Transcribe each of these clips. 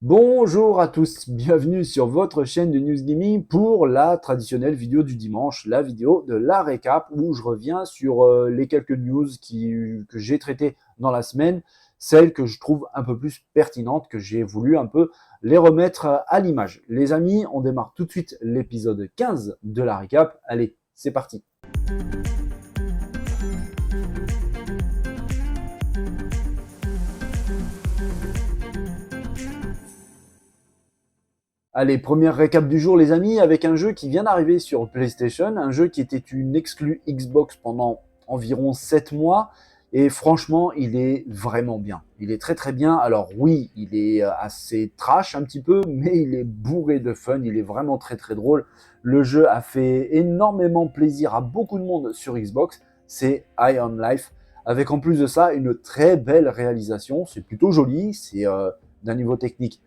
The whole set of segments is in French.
Bonjour à tous, bienvenue sur votre chaîne de News Gaming pour la traditionnelle vidéo du dimanche, la vidéo de la récap où je reviens sur les quelques news que j'ai traitées dans la semaine, celles que je trouve un peu plus pertinentes, que j'ai voulu un peu les remettre à l'image. Les amis, on démarre tout de suite l'épisode 15 de la récap. Allez, c'est parti. Allez, première récap du jour les amis, avec un jeu qui vient d'arriver sur PlayStation, un jeu qui était une exclue Xbox pendant environ 7 mois, et franchement, il est vraiment bien. Il est très très bien. Alors oui, il est assez trash un petit peu, mais il est bourré de fun, il est vraiment très très drôle. Le jeu a fait énormément plaisir à beaucoup de monde sur Xbox, c'est High on Life, avec en plus de ça une très belle réalisation, c'est plutôt joli, c'est d'un niveau technique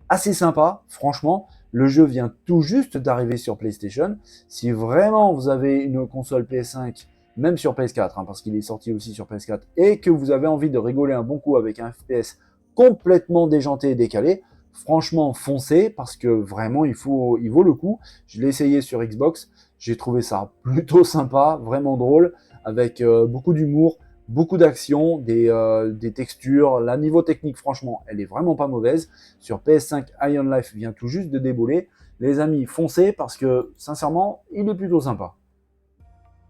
assez sympa, franchement. Le jeu vient tout juste d'arriver sur PlayStation. Si vraiment vous avez une console PS5, même sur PS4, parce qu'il est sorti aussi sur PS4, et que vous avez envie de rigoler un bon coup avec un FPS complètement déjanté et décalé, franchement foncez parce que vraiment il vaut le coup. Je l'ai essayé sur Xbox, j'ai trouvé ça plutôt sympa, vraiment drôle, avec beaucoup d'humour, beaucoup d'action, des textures. La niveau technique, franchement, elle est vraiment pas mauvaise. Sur PS5, Ion Life vient tout juste de débouler. Les amis, foncez parce que, sincèrement, il est plutôt sympa.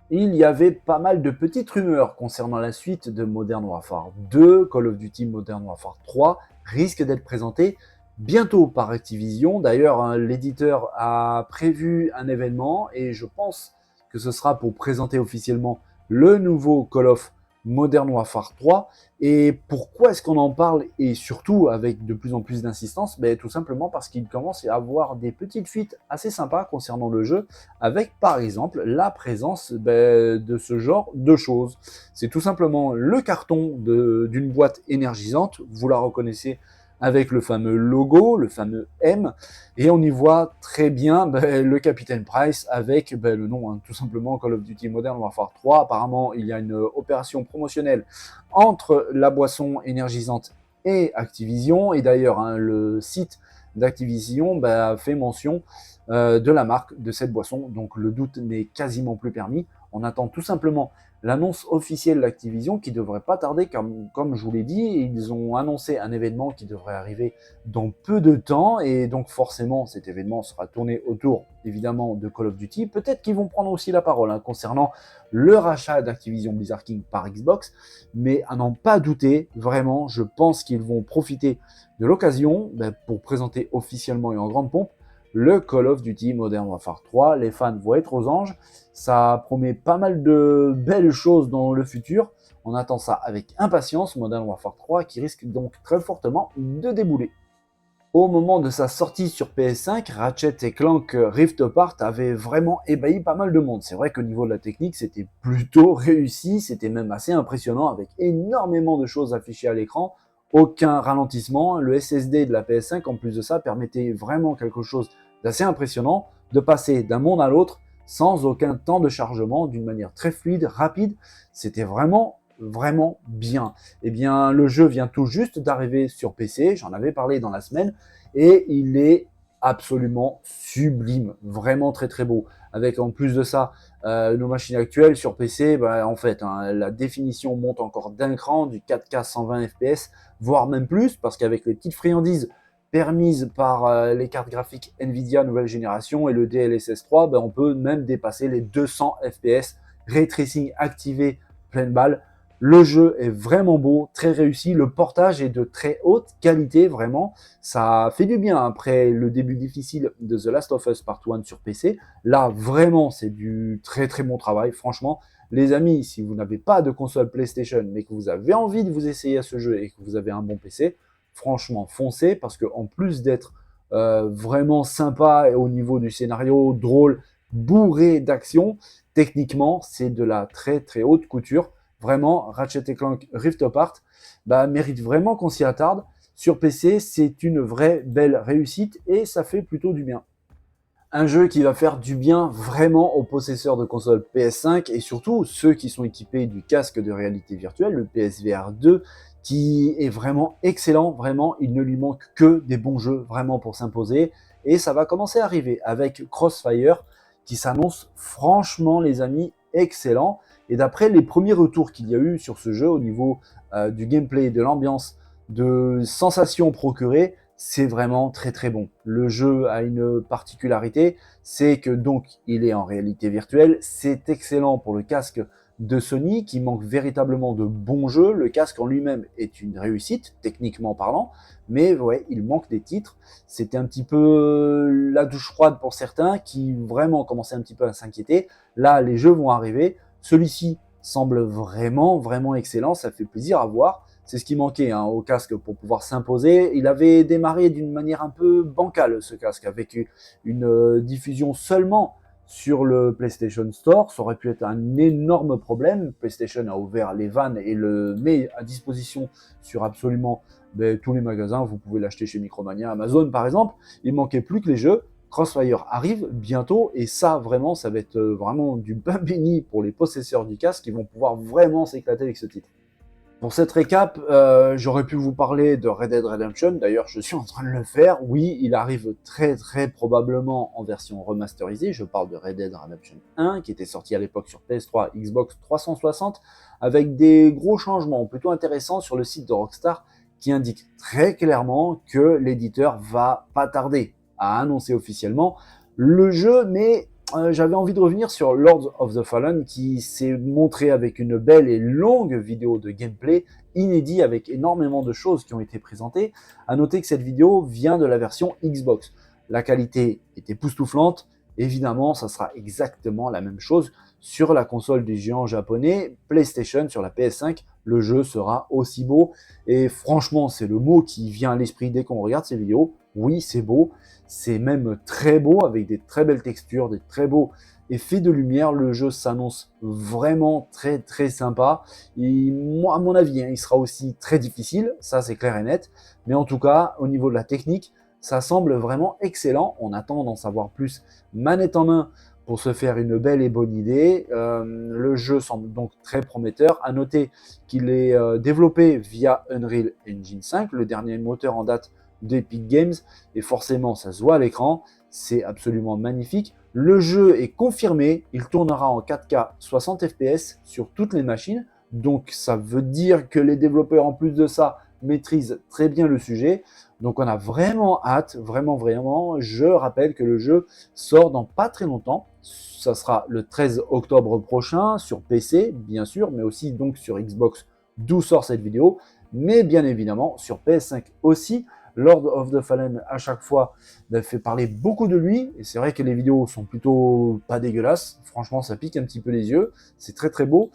Il y avait pas mal de petites rumeurs concernant la suite de Modern Warfare 2. Call of Duty Modern Warfare 3 risque d'être présenté bientôt par Activision. D'ailleurs, hein, l'éditeur a prévu un événement et je pense que ce sera pour présenter officiellement le nouveau Call of Modern Warfare 3. Et pourquoi est-ce qu'on en parle, et surtout avec de plus en plus d'insistance? Tout simplement parce qu'il commence à y avoir des petites fuites assez sympas concernant le jeu, avec par exemple la présence de ce genre de choses. C'est tout simplement le carton d'une boîte énergisante, vous la reconnaissez avec le fameux logo, le fameux M, et on y voit très bien le Capitaine Price avec le nom, tout simplement Call of Duty Modern Warfare 3. Apparemment, il y a une opération promotionnelle entre la boisson énergisante et Activision, et d'ailleurs, le site d'Activision fait mention de la marque de cette boisson, donc le doute n'est quasiment plus permis. On attend tout simplement l'annonce officielle d'Activision qui devrait pas tarder, comme je vous l'ai dit. Ils ont annoncé un événement qui devrait arriver dans peu de temps, et donc forcément cet événement sera tourné autour évidemment de Call of Duty. Peut-être qu'ils vont prendre aussi la parole concernant le rachat d'Activision Blizzard King par Xbox, mais à n'en pas douter, vraiment, je pense qu'ils vont profiter de l'occasion pour présenter officiellement et en grande pompe le Call of Duty Modern Warfare 3. Les fans vont être aux anges. Ça promet pas mal de belles choses dans le futur. On attend ça avec impatience, Modern Warfare 3, qui risque donc très fortement de débouler. Au moment de sa sortie sur PS5, Ratchet Clank Rift Apart avait vraiment ébahi pas mal de monde. C'est vrai qu'au niveau de la technique, c'était plutôt réussi, c'était même assez impressionnant avec énormément de choses affichées à l'écran, aucun ralentissement. Le SSD de la PS5, en plus de ça, permettait vraiment quelque chose d'assez impressionnant, de passer d'un monde à l'autre sans aucun temps de chargement, d'une manière très fluide, rapide. C'était vraiment bien. Eh bien, le jeu vient tout juste d'arriver sur PC, j'en avais parlé dans la semaine, et il est absolument sublime, vraiment très très beau. Avec en plus de ça, nos machines actuelles sur PC, en fait, la définition monte encore d'un cran, du 4K 120 FPS, voire même plus, parce qu'avec les petites friandises permises par les cartes graphiques Nvidia nouvelle génération et le DLSS 3, on peut même dépasser les 200 FPS, ray tracing activé pleine balle. Le jeu est vraiment beau, très réussi, le portage est de très haute qualité, vraiment. Ça fait du bien après le début difficile de The Last of Us Part 1 sur PC. Là, vraiment, c'est du très très bon travail, franchement. Les amis, si vous n'avez pas de console PlayStation, mais que vous avez envie de vous essayer à ce jeu et que vous avez un bon PC, franchement, foncez, parce qu'en plus d'être vraiment sympa au niveau du scénario, drôle, bourré d'action, techniquement, c'est de la très très haute couture. Vraiment, Ratchet Clank Rift Apart mérite vraiment qu'on s'y attarde. Sur PC, c'est une vraie belle réussite et ça fait plutôt du bien. Un jeu qui va faire du bien vraiment aux possesseurs de consoles PS5 et surtout ceux qui sont équipés du casque de réalité virtuelle, le PSVR 2, qui est vraiment excellent. Vraiment, il ne lui manque que des bons jeux vraiment pour s'imposer. Et ça va commencer à arriver avec Crossfire qui s'annonce franchement, les amis, excellent. Et d'après les premiers retours qu'il y a eu sur ce jeu au niveau du gameplay, de l'ambiance, de sensations procurées, c'est vraiment très très bon. Le jeu a une particularité, c'est que donc il est en réalité virtuelle. C'est excellent pour le casque de Sony qui manque véritablement de bons jeux. Le casque en lui-même est une réussite, techniquement parlant, mais ouais, il manque des titres. C'était un petit peu la douche froide pour certains qui vraiment commençaient un petit peu à s'inquiéter. Là, les jeux vont arriver. Celui-ci semble vraiment, vraiment excellent. Ça fait plaisir à voir. C'est ce qui manquait au casque pour pouvoir s'imposer. Il avait démarré d'une manière un peu bancale, ce casque, avec une diffusion seulement sur le PlayStation Store. Ça aurait pu être un énorme problème. PlayStation a ouvert les vannes et le met à disposition sur absolument tous les magasins. Vous pouvez l'acheter chez Micromania, Amazon par exemple. Il manquait plus que les jeux. Crossfire arrive bientôt et ça vraiment, ça va être vraiment du pain béni pour les possesseurs du casque qui vont pouvoir vraiment s'éclater avec ce titre. Pour cette récap, j'aurais pu vous parler de Red Dead Redemption. D'ailleurs, je suis en train de le faire. Oui, il arrive très très probablement en version remasterisée. Je parle de Red Dead Redemption 1 qui était sorti à l'époque sur PS3, Xbox 360 avec des gros changements plutôt intéressants sur le site de Rockstar qui indique très clairement que l'éditeur va pas tarder à annoncer officiellement le jeu, mais j'avais envie de revenir sur Lords of the Fallen qui s'est montré avec une belle et longue vidéo de gameplay inédit avec énormément de choses qui ont été présentées. À noter que cette vidéo vient de la version Xbox. La qualité est époustouflante. Évidemment, ça sera exactement la même chose sur la console du géant japonais PlayStation, sur la PS5. Le jeu sera aussi beau. Et franchement, c'est le mot qui vient à l'esprit dès qu'on regarde ces vidéos. Oui, c'est beau. C'est même très beau avec des très belles textures, des très beaux effets de lumière. Le jeu s'annonce vraiment très très sympa. Et moi, à mon avis, il sera aussi très difficile, ça c'est clair et net. Mais en tout cas, au niveau de la technique, ça semble vraiment excellent. On attend d'en savoir plus manette en main pour se faire une belle et bonne idée. Le jeu semble donc très prometteur. À noter qu'il est développé via Unreal Engine 5, le dernier moteur en date d'Epic Games, et forcément ça se voit à l'écran, c'est absolument magnifique. Le jeu est confirmé, il tournera en 4K 60 fps sur toutes les machines, donc ça veut dire que les développeurs en plus de ça maîtrisent très bien le sujet, donc on a vraiment hâte, vraiment. Je rappelle que le jeu sort dans pas très longtemps, ça sera le 13 octobre prochain sur PC bien sûr, mais aussi donc sur Xbox d'où sort cette vidéo, mais bien évidemment sur PS5 aussi. Lord of the Fallen, à chaque fois, fait parler beaucoup de lui. Et c'est vrai que les vidéos sont plutôt pas dégueulasses. Franchement, ça pique un petit peu les yeux. C'est très très beau.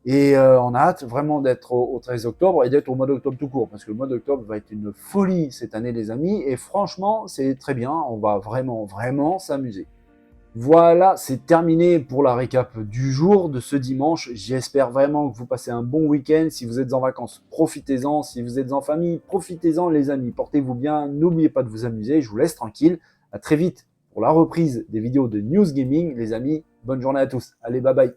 Et on a hâte vraiment d'être au 13 octobre et d'être au mois d'octobre tout court. Parce que le mois d'octobre va être une folie cette année, les amis. Et franchement, c'est très bien. On va vraiment s'amuser. Voilà, c'est terminé pour la récap du jour de ce dimanche. J'espère vraiment que vous passez un bon week-end. Si vous êtes en vacances, profitez-en. Si vous êtes en famille, profitez-en les amis. Portez-vous bien, n'oubliez pas de vous amuser. Je vous laisse tranquille. À très vite pour la reprise des vidéos de News Gaming. Les amis, bonne journée à tous. Allez, bye bye.